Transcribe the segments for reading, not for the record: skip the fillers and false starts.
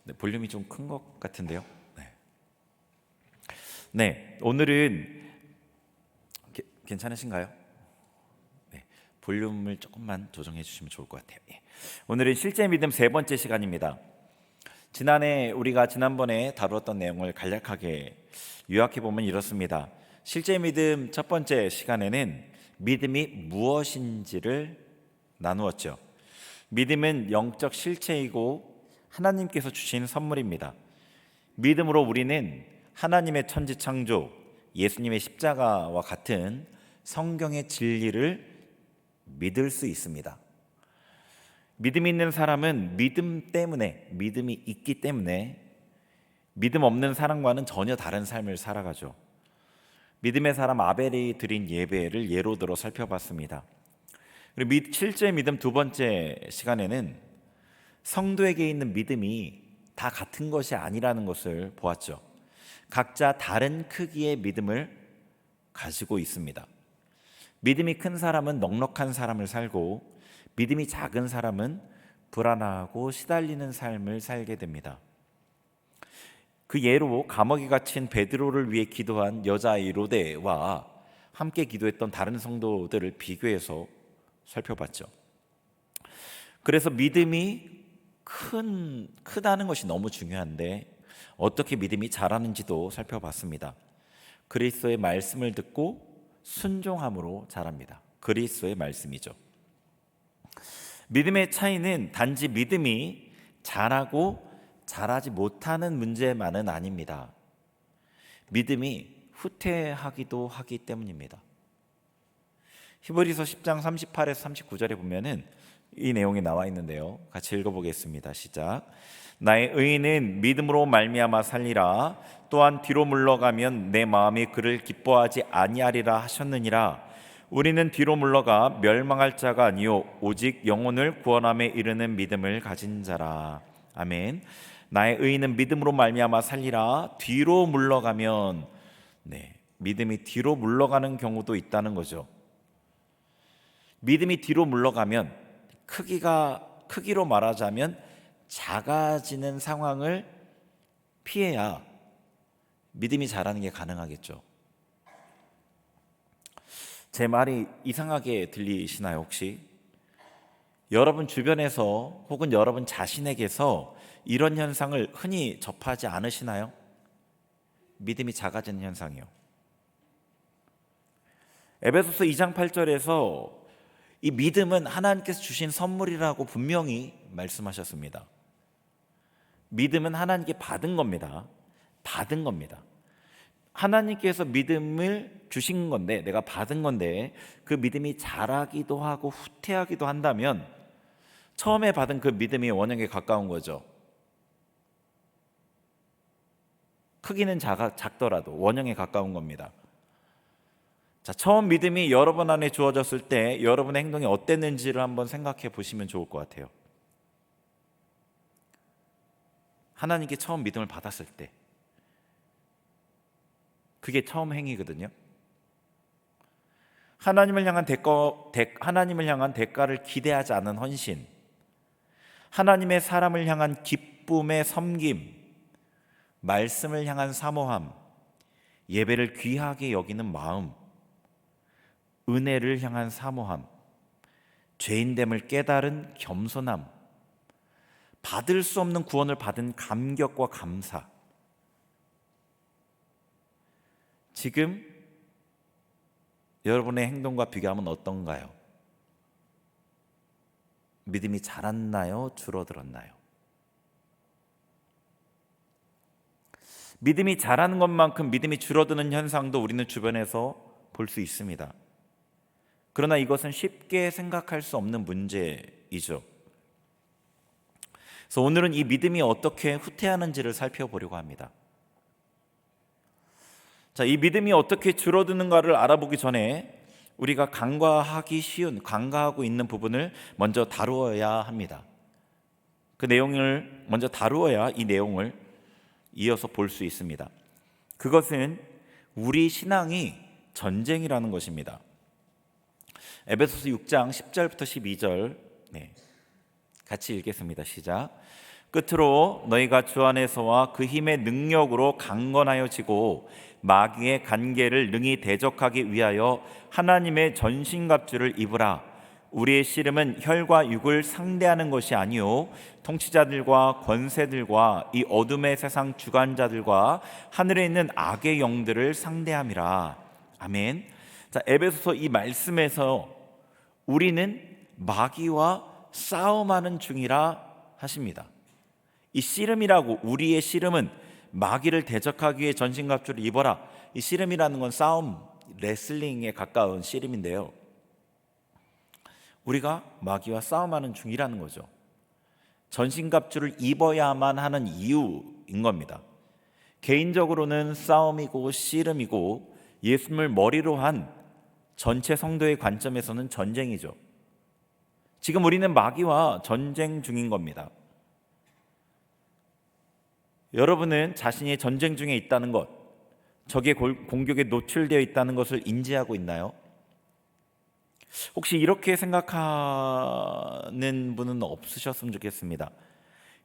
네, 볼륨이 좀 큰 것 같은데요. 네, 오늘은 괜찮으신가요? 네, 볼륨을 조금만 조정해 주시면 좋을 것 같아요. 예. 오늘은 실제 믿음 세 번째 시간입니다. 지난번에 다루었던 내용을 간략하게 요약해 보면 이렇습니다. 실제 믿음 첫 번째 시간에는 믿음이 무엇인지를 나누었죠. 믿음은 영적 실체이고 하나님께서 주신 선물입니다. 믿음으로 우리는 하나님의 천지창조, 예수님의 십자가와 같은 성경의 진리를 믿을 수 있습니다. 믿음이 있는 사람은 믿음이 있기 때문에 믿음 없는 사람과는 전혀 다른 삶을 살아가죠. 믿음의 사람 아벨이 드린 예배를 예로 들어 살펴봤습니다. 그리고 실제 믿음 두 번째 시간에는 성도에게 있는 믿음이 다 같은 것이 아니라는 것을 보았죠. 각자 다른 크기의 믿음을 가지고 있습니다. 믿음이 큰 사람은 넉넉한 삶을 살고 믿음이 작은 사람은 불안하고 시달리는 삶을 살게 됩니다. 그 예로 감옥에 갇힌 베드로를 위해 기도한 여자아이 로데와 함께 기도했던 다른 성도들을 비교해서 살펴봤죠. 그래서 믿음이 크다는 것이 너무 중요한데 어떻게 믿음이 자라는지도 살펴봤습니다. 그리스도의 말씀을 듣고 순종함으로 자랍니다. 그리스도의 말씀이죠. 믿음의 차이는 단지 믿음이 자라고 자라지 못하는 문제만은 아닙니다. 믿음이 후퇴하기도 하기 때문입니다. 히브리서 10장 38에서 39절에 보면은 이 내용이 나와 있는데요. 같이 읽어보겠습니다. 시작. 나의 의인은 믿음으로 말미암아 살리라. 또한 뒤로 물러가면 내 마음이 그를 기뻐하지 아니하리라 하셨느니라. 우리는 뒤로 물러가 멸망할 자가 아니요 오직 영혼을 구원함에 이르는 믿음을 가진 자라. 아멘. 나의 의인은 믿음으로 말미암아 살리라. 뒤로 물러가면 믿음이 뒤로 물러가는 경우도 있다는 거죠. 믿음이 뒤로 물러가면 크기로 말하자면 작아지는 상황을 피해야 믿음이 자라는 게 가능하겠죠. 제 말이 이상하게 들리시나요 혹시? 여러분 주변에서 혹은 여러분 자신에게서 이런 현상을 흔히 접하지 않으시나요? 믿음이 작아지는 현상이요. 에베소서 2장 8절에서 이 믿음은 하나님께서 주신 선물이라고 분명히 말씀하셨습니다. 믿음은 하나님께 받은 겁니다. 하나님께서 믿음을 주신 건데, 내가 받은 건데 그 믿음이 자라기도 하고 후퇴하기도 한다면 처음에 받은 그 믿음이 원형에 가까운 거죠. 크기는 작더라도 원형에 가까운 겁니다. 자, 처음 믿음이 여러분 안에 주어졌을 때 여러분의 행동이 어땠는지를 한번 생각해 보시면 좋을 것 같아요. 하나님께 처음 믿음을 받았을 때 그게 처음 행위거든요. 하나님을 향한 대가를 기대하지 않은 헌신, 하나님의 사람을 향한 기쁨의 섬김, 말씀을 향한 사모함, 예배를 귀하게 여기는 마음, 은혜를 향한 사모함, 죄인됨을 깨달은 겸손함, 받을 수 없는 구원을 받은 감격과 감사. 지금 여러분의 행동과 비교하면 어떤가요? 믿음이 자랐나요? 줄어들었나요? 믿음이 자라는 것만큼 믿음이 줄어드는 현상도 우리는 주변에서 볼 수 있습니다. 그러나 이것은 쉽게 생각할 수 없는 문제이죠. 그래서 오늘은 이 믿음이 어떻게 후퇴하는지를 살펴보려고 합니다. 자, 이 믿음이 어떻게 줄어드는가를 알아보기 전에 우리가 간과하고 있는 부분을 먼저 다루어야 합니다. 그 내용을 먼저 다루어야 이 내용을 이어서 볼 수 있습니다. 그것은 우리 신앙이 전쟁이라는 것입니다. 에베소서 6장 10절부터 12절 같이 읽겠습니다. 시작. 끝으로 너희가 주 안에서와 그 힘의 능력으로 강건하여지고 마귀의 간계를 능히 대적하기 위하여 하나님의 전신갑주를 입으라. 우리의 씨름은 혈과 육을 상대하는 것이 아니요 통치자들과 권세들과 이 어둠의 세상 주관자들과 하늘에 있는 악의 영들을 상대함이라. 아멘. 자, 에베소서 이 말씀에서 우리는 마귀와 싸움하는 중이라 하십니다. 이 씨름이라고, 우리의 씨름은 마귀를 대적하기 위해 전신갑주를 입어라. 이 씨름이라는 건 싸움, 레슬링에 가까운 씨름인데요, 우리가 마귀와 싸움하는 중이라는 거죠. 전신갑주를 입어야만 하는 이유인 겁니다. 개인적으로는 싸움이고 씨름이고 예수님을 머리로 한 전체 성도의 관점에서는 전쟁이죠. 지금 우리는 마귀와 전쟁 중인 겁니다. 여러분은 자신이 전쟁 중에 있다는 것, 적의 공격에 노출되어 있다는 것을 인지하고 있나요? 혹시 이렇게 생각하는 분은 없으셨으면 좋겠습니다.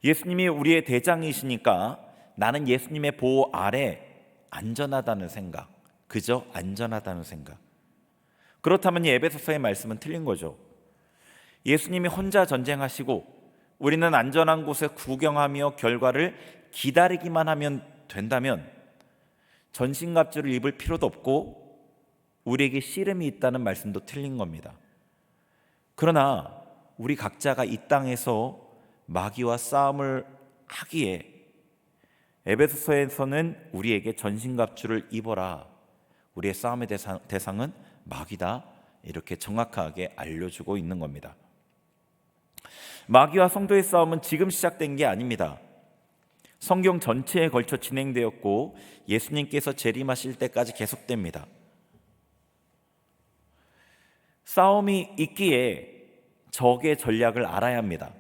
예수님이 우리의 대장이시니까 나는 예수님의 보호 아래 안전하다는 생각, 그저 안전하다는 생각. 그렇다면 이 에베소서의 말씀은 틀린 거죠. 예수님이 혼자 전쟁하시고 우리는 안전한 곳에 구경하며 결과를 기다리기만 하면 된다면 전신갑주를 입을 필요도 없고 우리에게 씨름이 있다는 말씀도 틀린 겁니다. 그러나 우리 각자가 이 땅에서 마귀와 싸움을 하기에 에베소서에서는 우리에게 전신갑주를 입어라, 우리의 싸움의 대상은 마귀다, 이렇게 정확하게 알려주고 있는 겁니다. 마귀와 성도의 싸움은 지금 시작된 게 아닙니다. 성경 전체에 걸쳐 진행되었고 예수님께서 재림하실 때까지 계속됩니다. 싸움이 있기에 적의 전략을 알아야 합니다.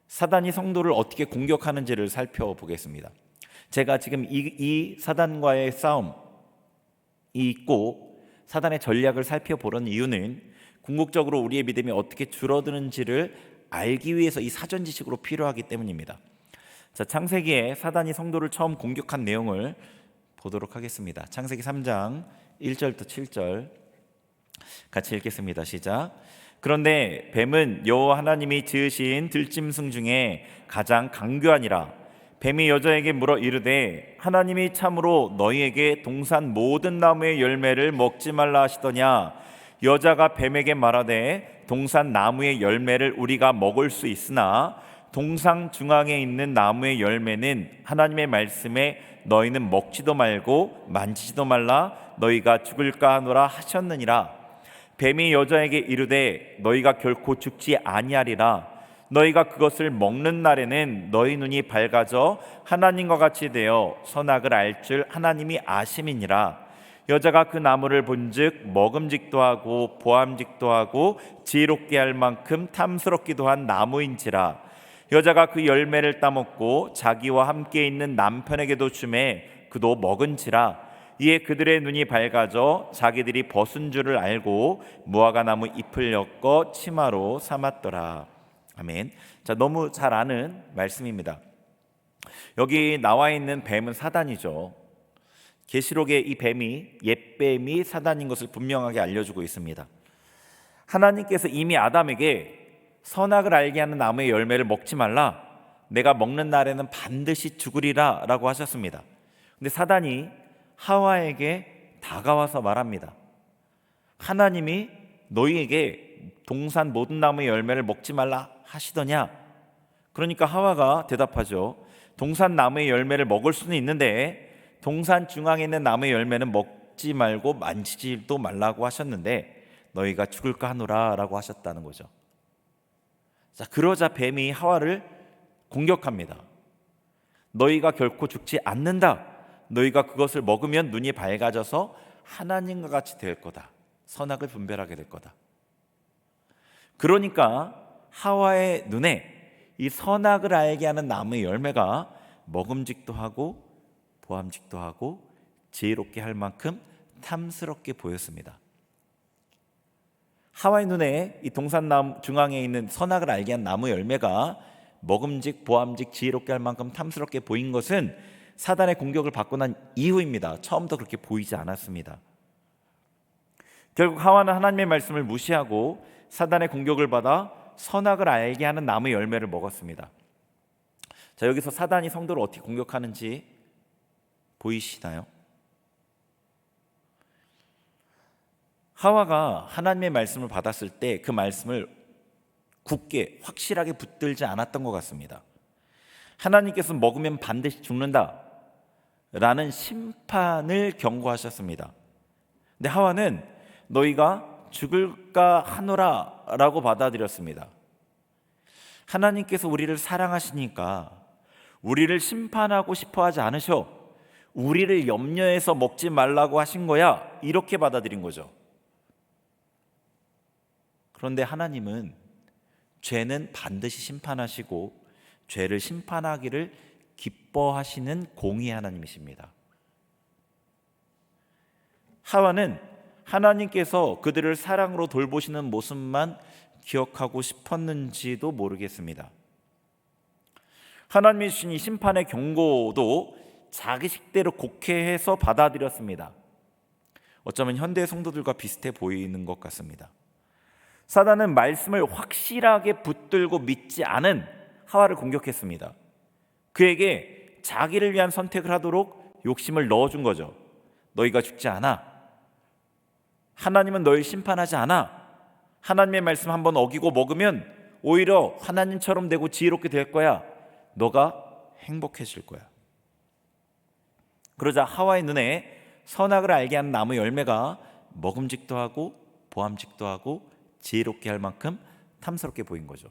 사단이 성도를 어떻게 공격하는지를 살펴보겠습니다. 제가 지금 이 사단과의 싸움이 있고 사단의 전략을 살펴보려는 이유는 궁극적으로 우리의 믿음이 어떻게 줄어드는지를 알기 위해서 이 사전 지식으로 필요하기 때문입니다. 자, 창세기에 사단이 성도를 처음 공격한 내용을 보도록 하겠습니다. 창세기 3장 1절부터 7절 같이 읽겠습니다. 시작. 그런데 뱀은 여호와 하나님이 지으신 들짐승 중에 가장 강교하니라. 뱀이 여자에게 물어 이르되 하나님이 참으로 너희에게 동산 모든 나무의 열매를 먹지 말라 하시더냐. 여자가 뱀에게 말하되 동산 나무의 열매를 우리가 먹을 수 있으나 동상 중앙에 있는 나무의 열매는 하나님의 말씀에 너희는 먹지도 말고 만지지도 말라 너희가 죽을까 하노라 하셨느니라. 뱀이 여자에게 이르되 너희가 결코 죽지 아니하리라. 너희가 그것을 먹는 날에는 너희 눈이 밝아져 하나님과 같이 되어 선악을 알 줄 하나님이 아심이니라. 여자가 그 나무를 본즉 먹음직도 하고 보암직도 하고 지혜롭게 할 만큼 탐스럽기도 한 나무인지라. 여자가 그 열매를 따먹고 자기와 함께 있는 남편에게도 주매 그도 먹은지라. 이에 그들의 눈이 밝아져 자기들이 벗은 줄을 알고 무화과 나무 잎을 엮어 치마로 삼았더라. 아멘. 자, 너무 잘 아는 말씀입니다. 여기 나와 있는 뱀은 사단이죠. 계시록에 이 뱀이 옛뱀이 사단인 것을 분명하게 알려주고 있습니다. 하나님께서 이미 아담에게 선악을 알게 하는 나무의 열매를 먹지 말라, 내가 먹는 날에는 반드시 죽으리라 라고 하셨습니다. 근데 사단이 하와에게 다가와서 말합니다. 하나님이 너희에게 동산 모든 나무의 열매를 먹지 말라 하시더냐. 그러니까 하와가 대답하죠. 동산 나무의 열매를 먹을 수는 있는데 동산 중앙에 있는 나무의 열매는 먹지 말고 만지지도 말라고 하셨는데 너희가 죽을까 하노라 라고 하셨다는 거죠. 자, 그러자 뱀이 하와를 공격합니다. 너희가 결코 죽지 않는다. 너희가 그것을 먹으면 눈이 밝아져서 하나님과 같이 될 거다. 선악을 분별하게 될 거다. 그러니까 하와의 눈에 이 선악을 알게 하는 나무의 열매가 먹음직도 하고 보암직도 하고 지혜롭게 할 만큼 탐스럽게 보였습니다. 하와의 눈에 이 동산 나무 중앙에 있는 선악을 알게 한 나무 열매가 먹음직 보암직 지혜롭게 할 만큼 탐스럽게 보인 것은 사단의 공격을 받고 난 이후입니다. 처음부터 그렇게 보이지 않았습니다. 결국 하와는 하나님의 말씀을 무시하고 사단의 공격을 받아 선악을 알게 하는 나무의 열매를 먹었습니다. 자, 여기서 사단이 성도를 어떻게 공격하는지 보이시나요? 하와가 하나님의 말씀을 받았을 때 그 말씀을 굳게 확실하게 붙들지 않았던 것 같습니다. 하나님께서 먹으면 반드시 죽는다 라는 심판을 경고하셨습니다. 근데 하와는 너희가 죽을까 하노라 라고 받아들였습니다. 하나님께서 우리를 사랑하시니까 우리를 심판하고 싶어 하지 않으셔. 우리를 염려해서 먹지 말라고 하신 거야. 이렇게 받아들인 거죠. 그런데 하나님은 죄는 반드시 심판하시고 죄를 심판하기를 기뻐하시는 공의의 하나님이십니다. 하와는 하나님께서 그들을 사랑으로 돌보시는 모습만 기억하고 싶었는지도 모르겠습니다. 하나님이 주신 이 심판의 경고도 자기 식대로 곡해해서 받아들였습니다. 어쩌면 현대 성도들과 비슷해 보이는 것 같습니다. 사단은 말씀을 확실하게 붙들고 믿지 않은 하와를 공격했습니다. 그에게 자기를 위한 선택을 하도록 욕심을 넣어준 거죠. 너희가 죽지 않아. 하나님은 너희를 심판하지 않아. 하나님의 말씀 한번 어기고 먹으면 오히려 하나님처럼 되고 지혜롭게 될 거야. 너가 행복해질 거야. 그러자 하와의 눈에 선악을 알게 하는 나무 열매가 먹음직도 하고 보암직도 하고 지혜롭게 할 만큼 탐스럽게 보인 거죠.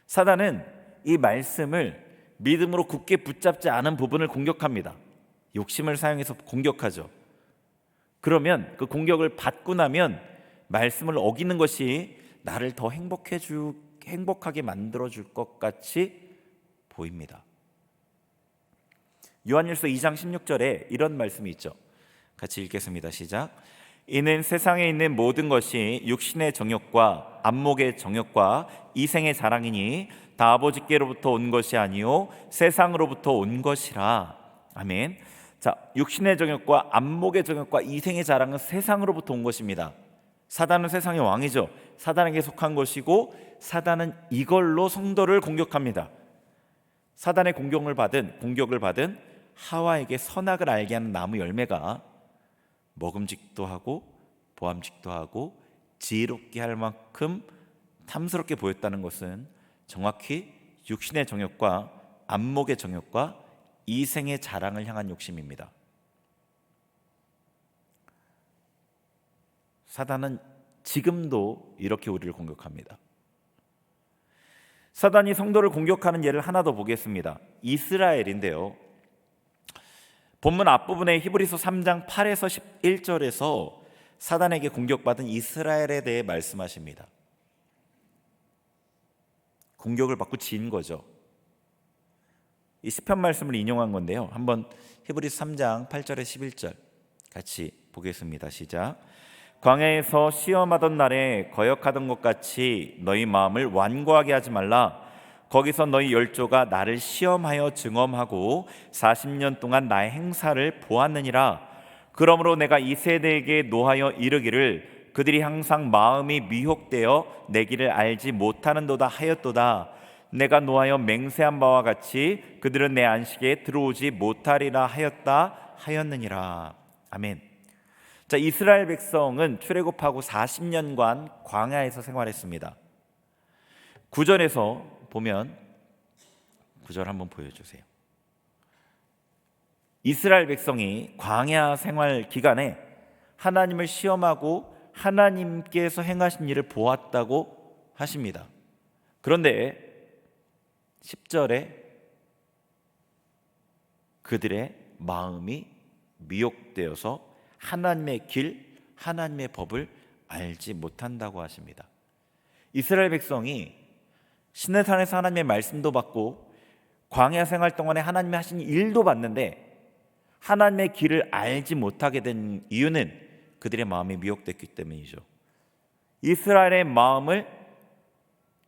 사단은 이 말씀을 믿음으로 굳게 붙잡지 않은 부분을 공격합니다. 욕심을 사용해서 공격하죠. 그러면 그 공격을 받고 나면 말씀을 어기는 것이 나를 더 행복하게 만들어줄 것 같이 보입니다. 요한일서 2장 16절에 이런 말씀이 있죠. 같이 읽겠습니다. 시작. 이는 세상에 있는 모든 것이 육신의 정욕과 안목의 정욕과 이생의 자랑이니 다 아버지께로부터 온 것이 아니요 세상으로부터 온 것이라. 아멘. 자, 육신의 정욕과 안목의 정욕과 이생의 자랑은 세상으로부터 온 것입니다. 사단은 세상의 왕이죠. 사단에게 속한 것이고 사단은 이걸로 성도를 공격합니다. 사단의 공격을 받은 하와에게 선악을 알게 하는 나무 열매가 먹음직도 하고 보암직도 하고 지혜롭게 할 만큼 탐스럽게 보였다는 것은 정확히 육신의 정욕과 안목의 정욕과 이생의 자랑을 향한 욕심입니다. 사단은 지금도 이렇게 우리를 공격합니다. 사단이 성도를 공격하는 예를 하나 더 보겠습니다. 이스라엘인데요. 본문 앞부분에 히브리서 3장 8에서 11절에서 사단에게 공격받은 이스라엘에 대해 말씀하십니다. 공격을 받고 진 거죠. 이 시편 말씀을 인용한 건데요. 한번 히브리서 3장 8절에 11절 같이 보겠습니다. 시작. 광야에서 시험하던 날에 거역하던 것 같이 너희 마음을 완고하게 하지 말라. 거기서 너희 열조가 나를 시험하여 증언하고 40년 동안 나의 행사를 보았느니라. 그러므로 내가 이 세대에게 노하여 이르기를 그들이 항상 마음이 미혹되어 내 길을 알지 못하는도다 하였도다. 내가 노하여 맹세한 바와 같이 그들은 내 안식에 들어오지 못하리라 하였느니라. 아멘. 자, 이스라엘 백성은 출애굽하고 40년간 광야에서 생활했습니다. 9절에서 보면 9절 한번 보여주세요. 이스라엘 백성이 광야 생활 기간에 하나님을 시험하고 하나님께서 행하신 일을 보았다고 하십니다. 그런데 10절에 그들의 마음이 미혹되어서 하나님의 길, 하나님의 법을 알지 못한다고 하십니다. 이스라엘 백성이 시내산에서 하나님의 말씀도 받고 광야 생활 동안에 하나님이 하신 일도 봤는데 하나님의 길을 알지 못하게 된 이유는 그들의 마음이 미혹됐기 때문이죠. 이스라엘의 마음을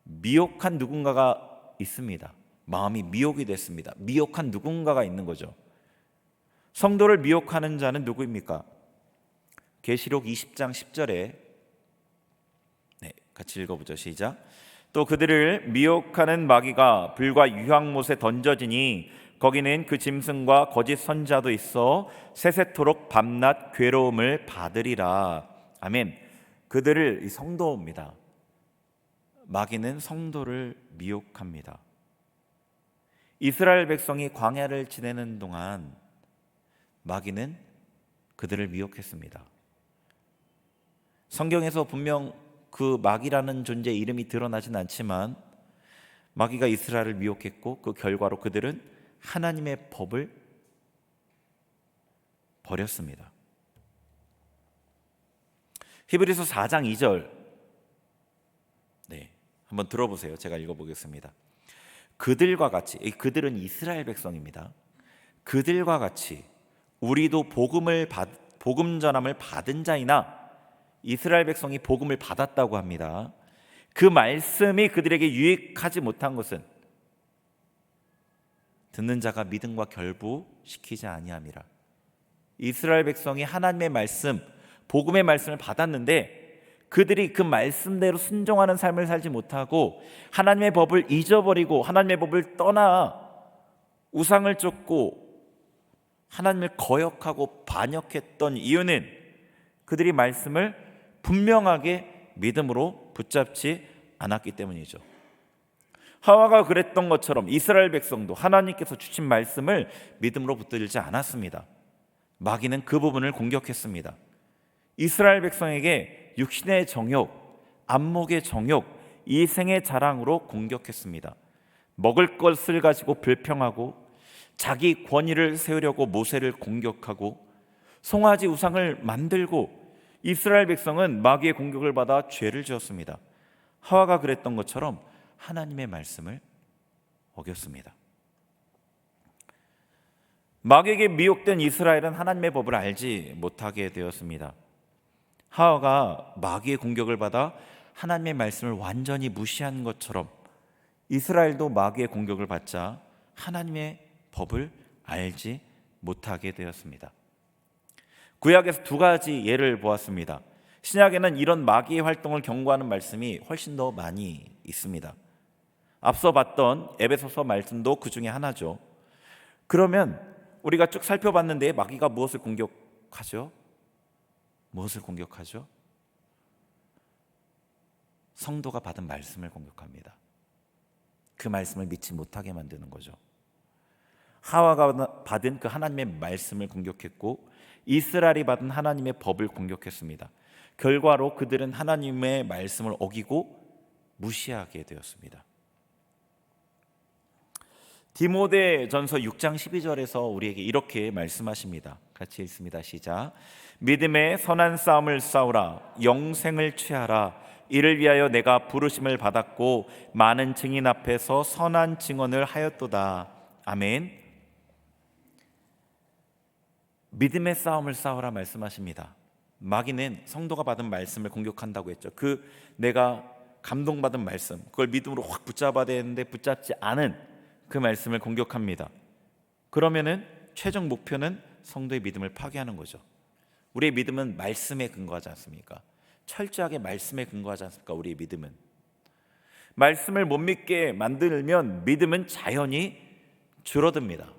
미혹한 누군가가 있습니다. 마음이 미혹이 됐습니다. 미혹한 누군가가 있는 거죠. 성도를 미혹하는 자는 누구입니까? 계시록 20장 10절에 같이 읽어보죠. 시작. 또 그들을 미혹하는 마귀가 불과 유황못에 던져지니 거기는 그 짐승과 거짓 선자도 있어 세세토록 밤낮 괴로움을 받으리라. 아멘. 그들을, 이 성도입니다. 마귀는 성도를 미혹합니다. 이스라엘 백성이 광야를 지내는 동안 마귀는 그들을 미혹했습니다. 성경에서 분명 그 마귀라는 존재의 이름이 드러나진 않지만 마귀가 이스라엘을 미혹했고 그 결과로 그들은 하나님의 법을 버렸습니다. 히브리서 4장 2절 한번 들어보세요. 제가 읽어보겠습니다. 그들과 같이, 그들은 이스라엘 백성입니다. 그들과 같이 우리도 복음 전함을 받은 자이나, 이스라엘 백성이 복음을 받았다고 합니다. 그 말씀이 그들에게 유익하지 못한 것은 듣는 자가 믿음과 결부시키지 아니함이라. 이스라엘 백성이 하나님의 말씀, 복음의 말씀을 받았는데 그들이 그 말씀대로 순종하는 삶을 살지 못하고 하나님의 법을 잊어버리고 하나님의 법을 떠나 우상을 쫓고 하나님을 거역하고 반역했던 이유는 그들이 말씀을 분명하게 믿음으로 붙잡지 않았기 때문이죠. 하와가 그랬던 것처럼 이스라엘 백성도 하나님께서 주신 말씀을 믿음으로 붙들지 않았습니다. 마귀는 그 부분을 공격했습니다. 이스라엘 백성에게 육신의 정욕, 안목의 정욕, 이생의 자랑으로 공격했습니다. 먹을 것을 가지고 불평하고 자기 권위를 세우려고 모세를 공격하고 송아지 우상을 만들고 이스라엘 백성은 마귀의 공격을 받아 죄를 지었습니다. 하와가 그랬던 것처럼 하나님의 말씀을 어겼습니다. 마귀에게 미혹된 이스라엘은 하나님의 법을 알지 못하게 되었습니다. 하와가 마귀의 공격을 받아 하나님의 말씀을 완전히 무시한 것처럼 이스라엘도 마귀의 공격을 받자 하나님의 법을 알지 못하게 되었습니다. 구약에서 두 가지 예를 보았습니다. 신약에는 이런 마귀의 활동을 경고하는 말씀이 훨씬 더 많이 있습니다. 앞서 봤던 에베소서 말씀도 그 중에 하나죠. 그러면 우리가 쭉 살펴봤는데 마귀가 무엇을 공격하죠? 무엇을 공격하죠? 성도가 받은 말씀을 공격합니다. 그 말씀을 믿지 못하게 만드는 거죠. 하와가 받은 그 하나님의 말씀을 공격했고 이스라엘이 받은 하나님의 법을 공격했습니다. 결과로 그들은 하나님의 말씀을 어기고 무시하게 되었습니다. 디모데전서 6장 12절에서 우리에게 이렇게 말씀하십니다. 같이 읽습니다. 시작. 믿음의 선한 싸움을 싸우라. 영생을 취하라. 이를 위하여 내가 부르심을 받았고 많은 증인 앞에서 선한 증언을 하였도다. 아멘. 믿음의 싸움을 싸우라 말씀하십니다. 마귀는 성도가 받은 말씀을 공격한다고 했죠. 내가 감동받은 말씀, 그걸 믿음으로 확 붙잡아야 되는데 붙잡지 않은 그 말씀을 공격합니다. 그러면은 최종 목표는 성도의 믿음을 파괴하는 거죠. 우리의 믿음은 말씀에 근거하지 않습니까? 철저하게 말씀에 근거하지 않습니까? 우리의 믿음은 말씀을 못 믿게 만들면 믿음은 자연히 줄어듭니다.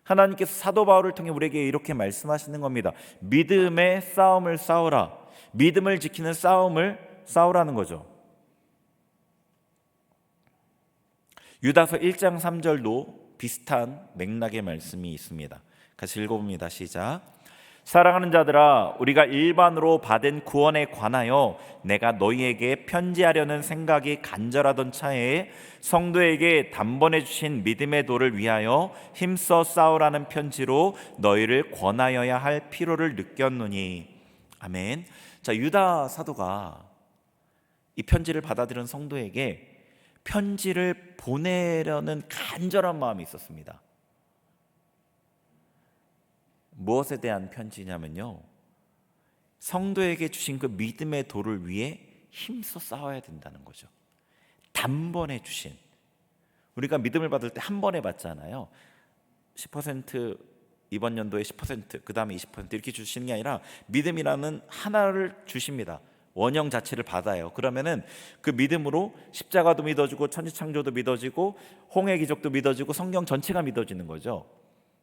하나님께서 사도 바울을 통해 우리에게 이렇게 말씀하시는 겁니다. 믿음의 싸움을 싸우라. 믿음을 지키는 싸움을 싸우라는 거죠. 유다서 1장 3절도 비슷한 맥락의 말씀이 있습니다. 같이 읽어봅니다. 시작. 사랑하는 자들아, 우리가 일반으로 받은 구원에 관하여 내가 너희에게 편지하려는 생각이 간절하던 차에 성도에게 단번에 주신 믿음의 도를 위하여 힘써 싸우라는 편지로 너희를 권하여야 할 필요를 느꼈노니. 아멘. 자, 유다 사도가 이 편지를 받아들인 성도에게 편지를 보내려는 간절한 마음이 있었습니다. 무엇에 대한 편지냐면요, 성도에게 주신 그 믿음의 도를 위해 힘써 싸워야 된다는 거죠. 단번에 주신, 우리가 믿음을 받을 때 한 번에 받잖아요. 10% 이번 연도에 10%, 그 다음에 20% 이렇게 주시는 게 아니라 믿음이라는 하나를 주십니다. 원형 자체를 받아요. 그러면은 그 믿음으로 십자가도 믿어지고 천지창조도 믿어지고 홍해 기적도 믿어지고 성경 전체가 믿어지는 거죠.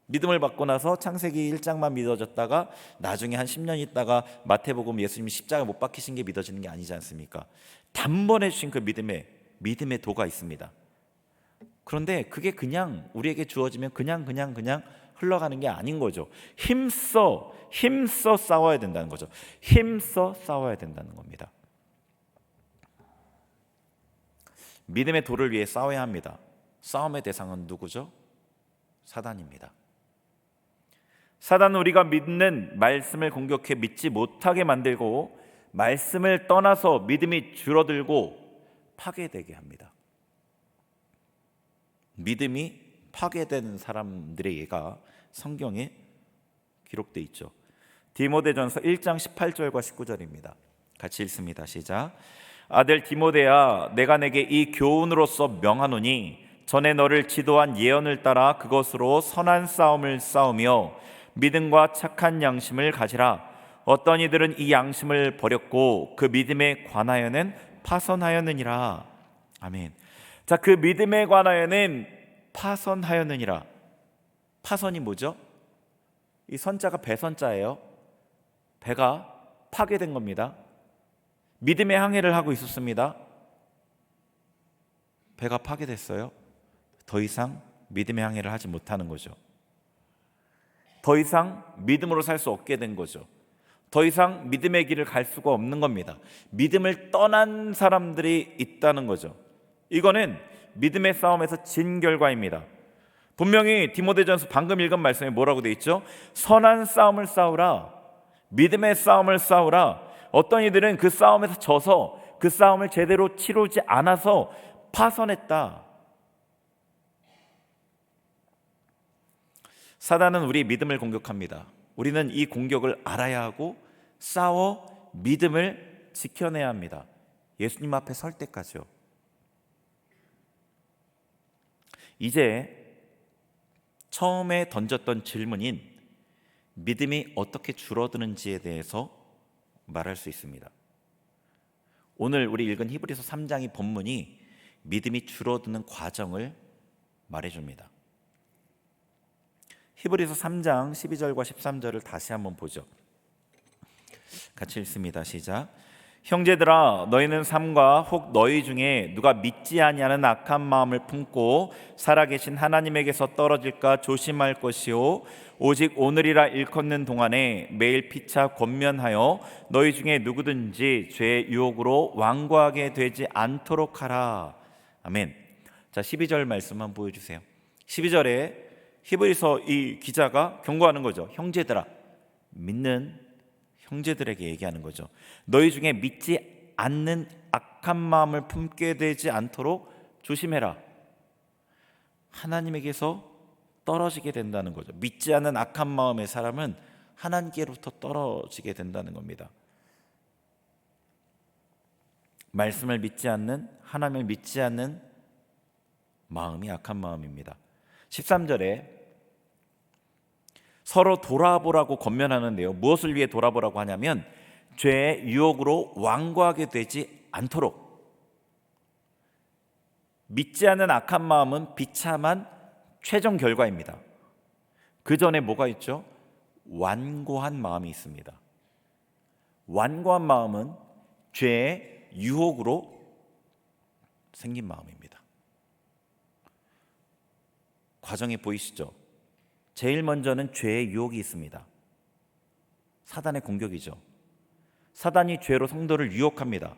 믿음을 받고 나서 창세기 1장만 믿어졌다가 나중에 한 10년 있다가 마태복음 예수님이 십자가 못 박히신 게 믿어지는 게 아니지 않습니까? 단번에 주신 그 믿음의 도가 있습니다. 그런데 그게 그냥 우리에게 주어지면 그냥 흘러가는 게 아닌 거죠. 힘써 싸워야 된다는 거죠. 힘써 싸워야 된다는 겁니다. 믿음의 도를 위해 싸워야 합니다. 싸움의 대상은 누구죠? 사단입니다. 사단은 우리가 믿는 말씀을 공격해 믿지 못하게 만들고 말씀을 떠나서 믿음이 줄어들고 파괴되게 합니다. 믿음이 파괴되는 사람들의 예가 성경에 기록되어 있죠. 디모데전서 1장 18절과 19절입니다. 같이 읽습니다. 시작. 아들 디모데야, 내가 내게 이 교훈으로서 명하노니 전에 너를 지도한 예언을 따라 그것으로 선한 싸움을 싸우며 믿음과 착한 양심을 가지라. 어떤 이들은 이 양심을 버렸고 그 믿음에 관하여는 파선하였느니라. 아멘. 자, 그 믿음에 관하여는 파선하였느니라. 파선이 뭐죠? 이 선자가 배선자예요. 배가 파괴된 겁니다. 믿음의 항해를 하고 있었습니다. 배가 파괴됐어요. 더 이상 믿음의 항해를 하지 못하는 거죠. 더 이상 믿음으로 살 수 없게 된 거죠. 더 이상 믿음의 길을 갈 수가 없는 겁니다. 믿음을 떠난 사람들이 있다는 거죠. 이거는 믿음의 싸움에서 진 결과입니다. 분명히 디모데전서 방금 읽은 말씀에 뭐라고 되어 있죠? 선한 싸움을 싸우라. 믿음의 싸움을 싸우라. 어떤 이들은 그 싸움에서 져서 그 싸움을 제대로 치르지 않아서 파선했다. 사단은 우리 믿음을 공격합니다. 우리는 이 공격을 알아야 하고 싸워 믿음을 지켜내야 합니다. 예수님 앞에 설 때까지요. 이제 처음에 던졌던 질문인 믿음이 어떻게 줄어드는지에 대해서 말할 수 있습니다. 오늘 우리 읽은 히브리서 3장의 본문이 믿음이 줄어드는 과정을 말해줍니다. 히브리서 3장 12절과 13절을 다시 한번 보죠. 같이 읽습니다. 시작. 형제들아, 너희는 삼가 혹 너희 중에 누가 믿지 아니하는 악한 마음을 품고 살아계신 하나님에게서 떨어질까 조심할 것이요 오직 오늘이라 일컫는 동안에 매일 피차 권면하여 너희 중에 누구든지 죄의 유혹으로 완고하게 되지 않도록 하라. 아멘. 자, 12절 말씀만 보여주세요. 12절에 히브리서 이 기자가 경고하는 거죠. 형제들아, 믿는 형제들에게 얘기하는 거죠. 너희 중에 믿지 않는 악한 마음을 품게 되지 않도록 조심해라. 하나님에게서 떨어지게 된다는 거죠. 믿지 않는 악한 마음의 사람은 하나님께로부터 떨어지게 된다는 겁니다. 말씀을 믿지 않는, 하나님을 믿지 않는 마음이 악한 마음입니다. 13절에 서로 돌아보라고 권면하는데요. 무엇을 위해 돌아보라고 하냐면 죄의 유혹으로 완고하게 되지 않도록. 믿지 않는 악한 마음은 비참한 최종 결과입니다. 그 전에 뭐가 있죠? 완고한 마음이 있습니다. 완고한 마음은 죄의 유혹으로 생긴 마음입니다. 과정이 보이시죠? 제일 먼저는 죄의 유혹이 있습니다. 사단의 공격이죠. 사단이 죄로 성도를 유혹합니다.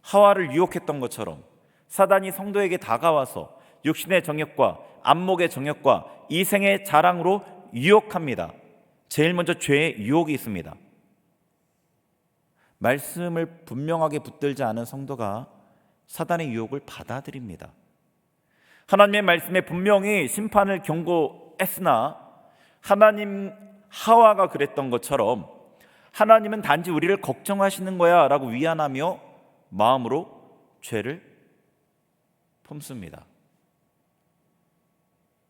하와를 유혹했던 것처럼 사단이 성도에게 다가와서 육신의 정욕과 안목의 정욕과 이생의 자랑으로 유혹합니다. 제일 먼저 죄의 유혹이 있습니다. 말씀을 분명하게 붙들지 않은 성도가 사단의 유혹을 받아들입니다. 하나님의 말씀에 분명히 심판을 경고했으나 하나님 하와가 그랬던 것처럼 하나님은 단지 우리를 걱정하시는 거야 라고 위안하며 마음으로 죄를 품습니다.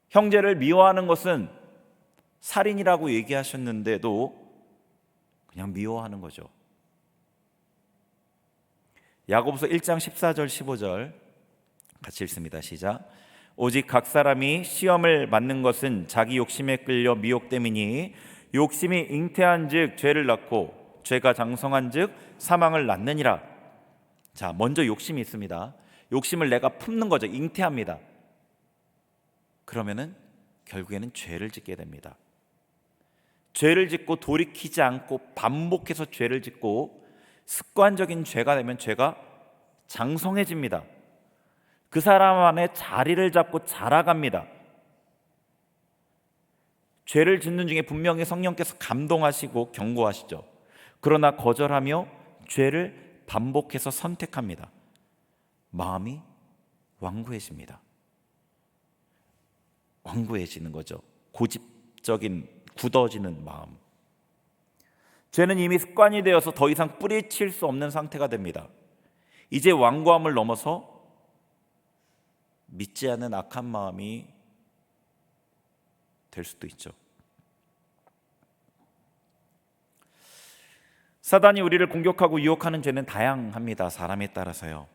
형제를 미워하는 것은 살인이라고 얘기하셨는데도 그냥 미워하는 거죠. 야고보서 1장 14절 15절 같이 읽습니다. 시작. 오직 각 사람이 시험을 받는 것은 자기 욕심에 끌려 미혹됨이니 욕심이 잉태한즉 죄를 낳고 죄가 장성한즉 사망을 낳느니라. 자, 먼저 욕심이 있습니다. 욕심을 내가 품는 거죠. 잉태합니다. 그러면은 결국에는 죄를 짓게 됩니다. 죄를 짓고 돌이키지 않고 반복해서 죄를 짓고 습관적인 죄가 되면 죄가 장성해집니다. 그 사람 안에 자리를 잡고 자라갑니다. 죄를 짓는 중에 분명히 성령께서 감동하시고 경고하시죠. 그러나 거절하며 죄를 반복해서 선택합니다. 마음이 완고해집니다. 완고해지는 거죠. 고집적인 굳어지는 마음. 죄는 이미 습관이 되어서 더 이상 뿌리칠 수 없는 상태가 됩니다. 이제 완고함을 넘어서 믿지 않는 악한 마음이 될 수도 있죠. 사단이 우리를 공격하고 유혹하는 죄는 다양합니다. 사람에 따라서요.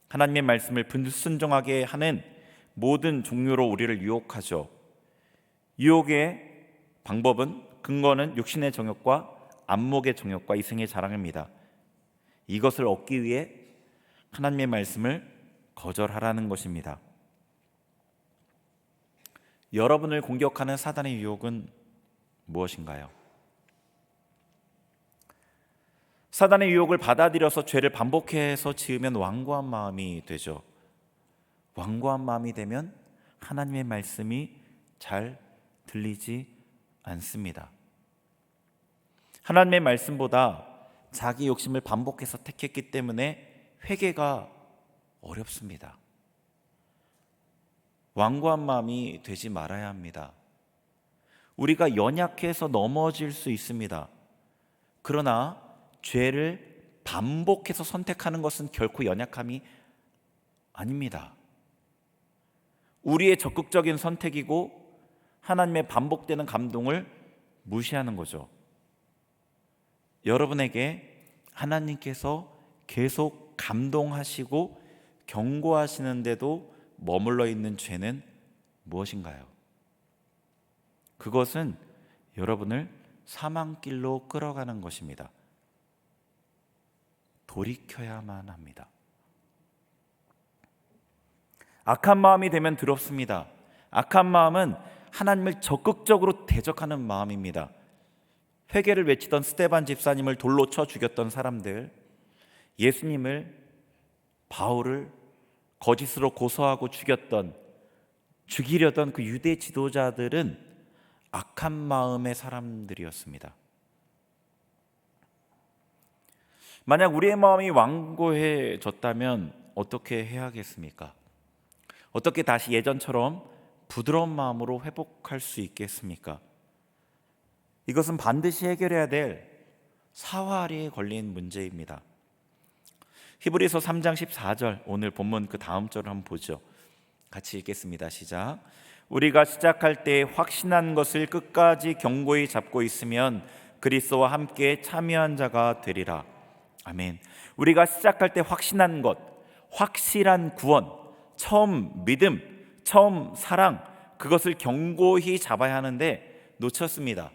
하나님의 말씀을 불순종하게 하는 모든 종류로 우리를 유혹하죠. 유혹의 방법은 근거는 육신의 정욕과 안목의 정욕과 이성의 자랑입니다. 이것을 얻기 위해 하나님의 말씀을 거절하라는 것입니다. 여러분을 공격하는 사단의 유혹은 무엇인가요? 사단의 유혹을 받아들여서 죄를 반복해서 지으면 완고한 마음이 되죠. 완고한 마음이 되면 하나님의 말씀이 잘 들리지 않습니다. 하나님의 말씀보다 자기 욕심을 반복해서 택했기 때문에 회개가 어렵습니다. 완고한 마음이 되지 말아야 합니다. 우리가 연약해서 넘어질 수 있습니다. 그러나 죄를 반복해서 선택하는 것은 결코 연약함이 아닙니다. 우리의 적극적인 선택이고 하나님의 반복되는 감동을 무시하는 거죠. 여러분에게 하나님께서 계속 감동하시고 경고하시는데도 머물러 있는 죄는 무엇인가요? 그것은 여러분을 사망길로 끌어가는 것입니다. 돌이켜야만 합니다. 악한 마음이 되면 두렵습니다. 악한 마음은 하나님을 적극적으로 대적하는 마음입니다. 회개를 외치던 스데반 집사님을 돌로 쳐 죽였던 사람들, 예수님을, 바울을 거짓으로 고소하고 죽이려던 그 유대 지도자들은 악한 마음의 사람들이었습니다. 만약 우리의 마음이 완고해졌다면 어떻게 해야겠습니까? 어떻게 다시 예전처럼 부드러운 마음으로 회복할 수 있겠습니까? 이것은 반드시 해결해야 될 사활이 걸린 문제입니다. 히브리서 3장 14절, 오늘 본문 그 다음 절을 한번 보죠. 같이 읽겠습니다. 시작. 우리가 시작할 때 확신한 것을 끝까지 견고히 잡고 있으면 그리스도와 함께 참여한 자가 되리라. 아멘. 우리가 시작할 때 확신한 것, 확실한 구원, 처음 믿음, 처음 사랑, 그것을 견고히 잡아야 하는데 놓쳤습니다.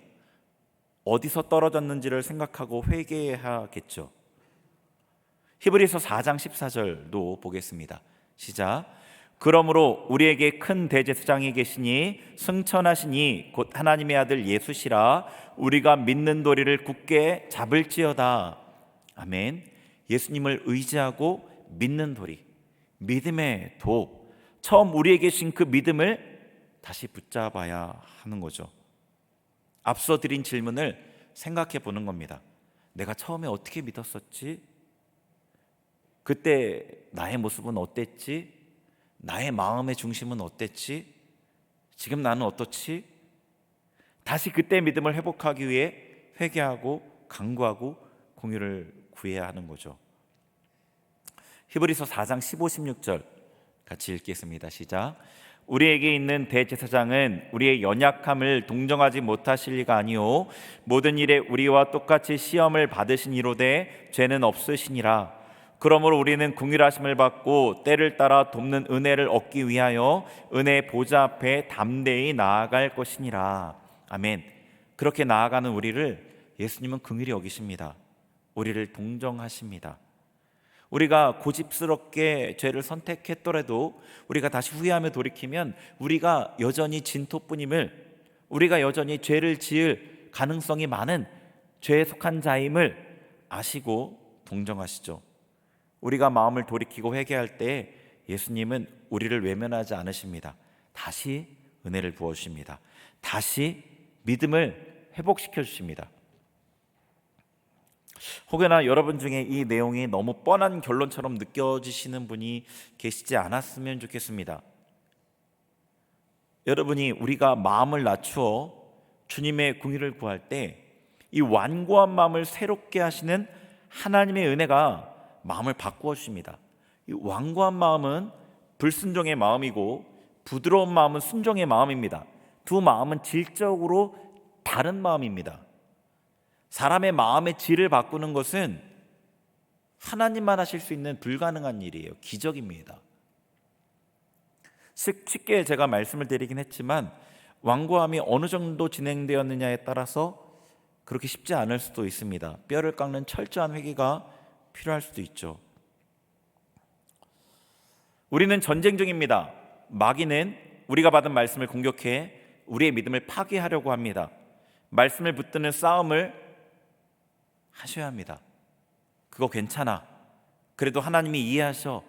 어디서 떨어졌는지를 생각하고 회개해야겠죠. 히브리서 4장 14절도 보겠습니다. 시작. 그러므로 우리에게 큰 대제사장이 계시니 승천하시니 곧 하나님의 아들 예수시라. 우리가 믿는 도리를 굳게 잡을지어다. 아멘. 예수님을 의지하고 믿는 도리, 믿음의 도, 처음 우리에게 주신 그 믿음을 다시 붙잡아야 하는 거죠. 앞서 드린 질문을 생각해 보는 겁니다. 내가 처음에 어떻게 믿었었지? 그때 나의 모습은 어땠지? 나의 마음의 중심은 어땠지? 지금 나는 어떻지? 다시 그때 믿음을 회복하기 위해 회개하고 간구하고 공유를 구해야 하는 거죠. 히브리서 4장 15, 16절 같이 읽겠습니다. 시작. 우리에게 있는 대제사장은 우리의 연약함을 동정하지 못하실 리가 아니요 모든 일에 우리와 똑같이 시험을 받으신 이로되 죄는 없으시니라. 그러므로 우리는 긍휼하심을 받고 때를 따라 돕는 은혜를 얻기 위하여 은혜의 보좌 앞에 담대히 나아갈 것이니라. 아멘. 그렇게 나아가는 우리를 예수님은 긍휼히 여기십니다. 우리를 동정하십니다. 우리가 고집스럽게 죄를 선택했더라도 우리가 다시 후회하며 돌이키면 우리가 여전히 진토뿐임을, 우리가 여전히 죄를 지을 가능성이 많은 죄에 속한 자임을 아시고 동정하시죠. 우리가 마음을 돌이키고 회개할 때 예수님은 우리를 외면하지 않으십니다. 다시 은혜를 부어주십니다. 다시 믿음을 회복시켜 주십니다. 혹여나 여러분 중에 이 내용이 너무 뻔한 결론처럼 느껴지시는 분이 계시지 않았으면 좋겠습니다. 여러분이 우리가 마음을 낮추어 주님의 긍휼을 구할 때 이 완고한 마음을 새롭게 하시는 하나님의 은혜가 마음을 바꾸어 주십니다. 이 완고한 마음은 불순종의 마음이고 부드러운 마음은 순종의 마음입니다. 두 마음은 질적으로 다른 마음입니다. 사람의 마음의 질을 바꾸는 것은 하나님만 하실 수 있는 불가능한 일이에요. 기적입니다. 쉽게 제가 말씀을 드리긴 했지만 완고함이 어느 정도 진행되었느냐에 따라서 그렇게 쉽지 않을 수도 있습니다. 뼈를 깎는 철저한 회개가 필요할 수도 있죠. 우리는 전쟁 중입니다. 마귀는 우리가 받은 말씀을 공격해 우리의 믿음을 파괴하려고 합니다. 말씀을 붙드는 싸움을 하셔야 합니다. 그거 괜찮아. 그래도 하나님이 이해하셔.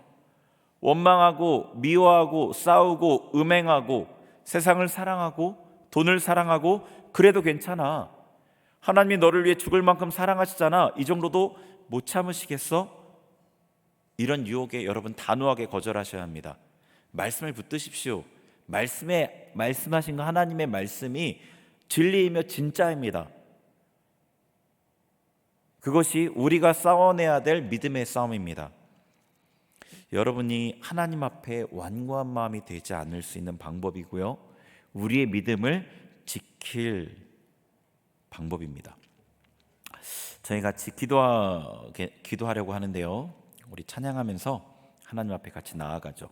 원망하고 미워하고 싸우고 음행하고 세상을 사랑하고 돈을 사랑하고 그래도 괜찮아. 하나님이 너를 위해 죽을 만큼 사랑하시잖아. 이 정도도 못 참으시겠어? 이런 유혹에 여러분 단호하게 거절하셔야 합니다. 말씀을 붙드십시오. 말씀하신 거 하나님의 말씀이 진리이며 진짜입니다. 그것이 우리가 싸워내야 될 믿음의 싸움입니다. 여러분이 하나님 앞에 완고한 마음이 되지 않을 수 있는 방법이고요, 우리의 믿음을 지킬 방법입니다. 저희 같이 기도하려고 하는데요, 우리 찬양하면서 하나님 앞에 같이 나아가죠.